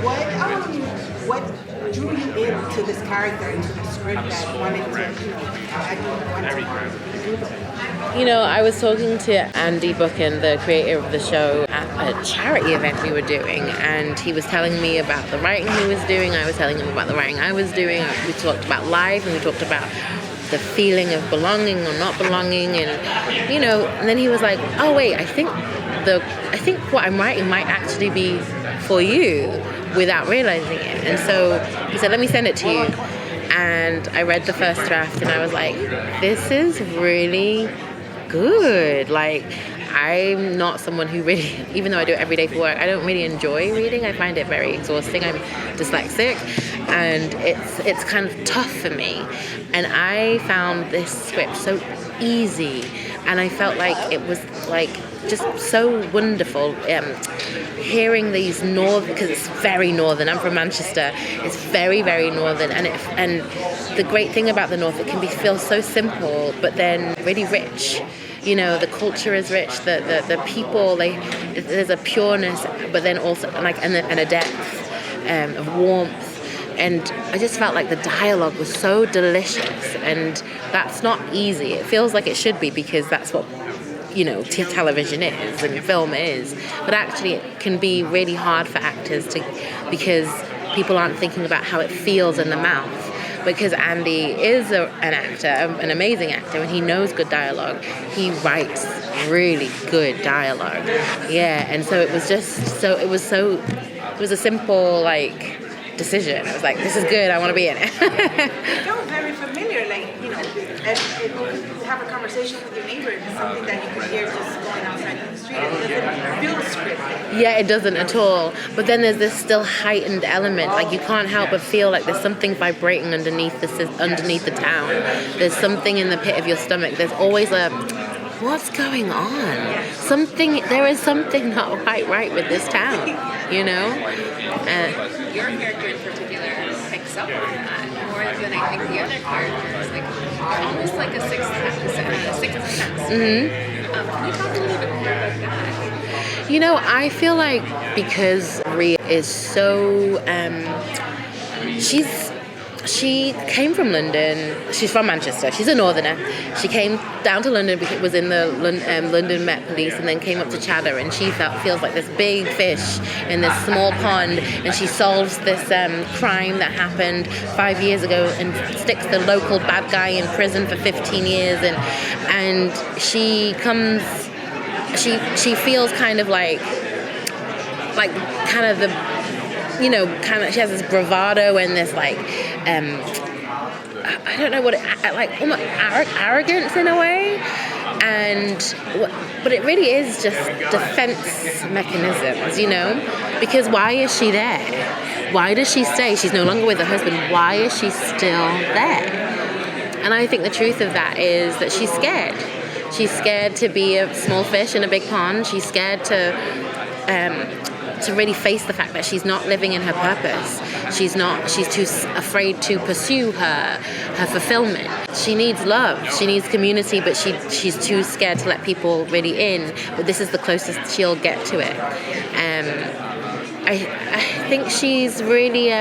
what drew you into this character, into the script that wanted to, You know, I was talking to Andy Buchan, the creator of the show, at a charity event we were doing, and he was telling me about the writing he was doing. I was telling him about the writing I was doing. We talked about life, and we talked about the feeling of belonging or not belonging, and you know. And then he was like, "Oh wait, I think what I'm writing might actually be for you," without realizing it. And so he said, "Let me send it to you." And I read the first draft, and I was like, "This is really good." Like, I'm not someone who really, even though I do it every day for work, I don't really enjoy reading. I find it very exhausting. I'm dyslexic, and it's kind of tough for me. And I found this script so easy, and I felt like it was like just so wonderful. Hearing these because it's very northern. I'm from Manchester. It's very, very northern, and the great thing about the north, it can feel so simple, but then really rich. You know, the culture is rich. The people, there's a pureness, but then also and a depth of warmth. And I just felt like the dialogue was so delicious, and that's not easy. It feels like it should be, because that's what, you know, television is and film is. But actually it can be really hard for actors because people aren't thinking about how it feels in the mouth. Because Andy is an actor, an amazing actor, and he knows good dialogue. He writes really good dialogue. Yeah, and so it was a simple, like, decision. I was like, this is good, I want to be in it. It felt very familiar, like, you know, and have a conversation with your neighbor, it's something that you could hear just going outside in the street. It doesn't feel scripted. Yeah, it doesn't at all. But then there's this still heightened element. Like, you can't help but feel like there's something vibrating underneath the town. There's something in the pit of your stomach. There's always what's going on? There is something not quite right with this town, you know? Your character in particular picks up on that more than I think the other characters. Like, almost like a sixth sense. Mm-hmm. Can you talk a little bit more about that? You know, I feel like because Rhea is so, she came from London. She's from Manchester. She's a northerner. She came down to London because it was in the London Met Police, and then came up to Cheddar, and she feels like this big fish in this small pond, and she solves this crime that happened 5 years ago and sticks the local bad guy in prison for 15 years, and she feels kind of like kind of the, you know, kind of, she has this bravado and this like, I don't know what like almost arrogance in a way, but it really is just defense mechanisms, you know, because why is she there? Why does she stay? She's no longer with her husband. Why is she still there? And I think the truth of that is that she's scared. She's scared to be a small fish in a big pond. She's scared to really face the fact that she's not living in her purpose. She's too afraid to pursue her fulfillment. She needs love. She needs community, but she's too scared to let people really in. But this is the closest she'll get to it. I think she's really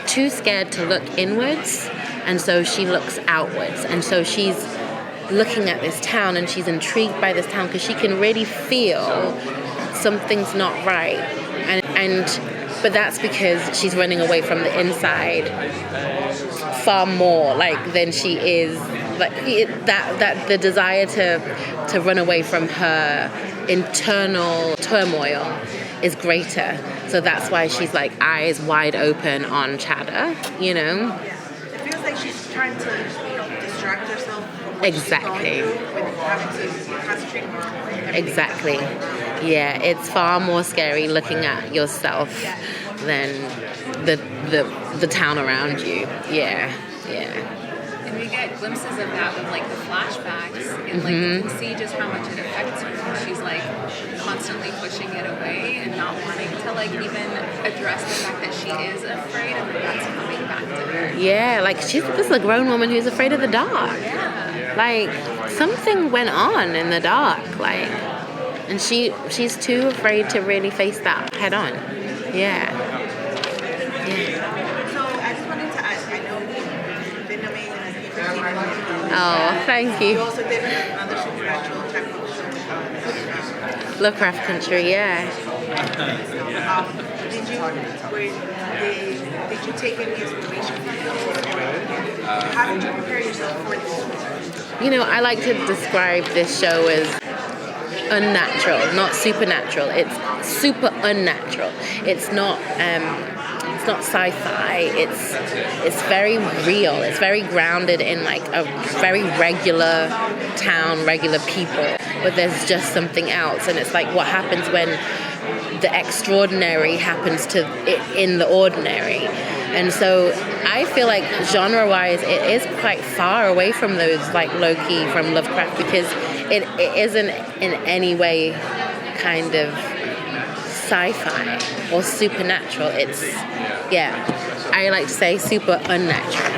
too scared to look inwards, and so she looks outwards. And so she's looking at this town, and she's intrigued by this town because she can really feel something's not right, but that's because she's running away from the inside far more than she is that the desire to run away from her internal turmoil is greater. So that's why she's like eyes wide open on Cheddar, you know. It feels like she's trying to distract herself from what exactly she's going through with having to concentrate more on everything. Exactly. Yeah, it's far more scary looking at yourself than the town around you. Yeah. And we get glimpses of that with like the flashbacks, and like you can see just how much it affects her. She's like constantly pushing it away and not wanting to like even address the fact that she is afraid and that's coming back to her. Yeah, like she's just a grown woman who's afraid of the dark. Yeah. Like something went on in the dark, and she's too afraid to really face that head on. Yeah. So I just wanted to ask, I know you've been amazing as you've been Oh, thank You you. also did another supernatural type of show. Lovecraft Country, yeah. Did you take any inspiration from this, or how did you prepare yourself for this? You know, I like to describe this show as unnatural, not supernatural. It's super unnatural. It's not sci-fi. It's very real. It's very grounded in like a very regular town, regular people. But there's just something else, and it's like what happens when the extraordinary happens to it in the ordinary. And so I feel like genre-wise it is quite far away from those like Loki from Lovecraft, because it isn't in any way kind of sci-fi or supernatural. It's, yeah, I like to say super unnatural.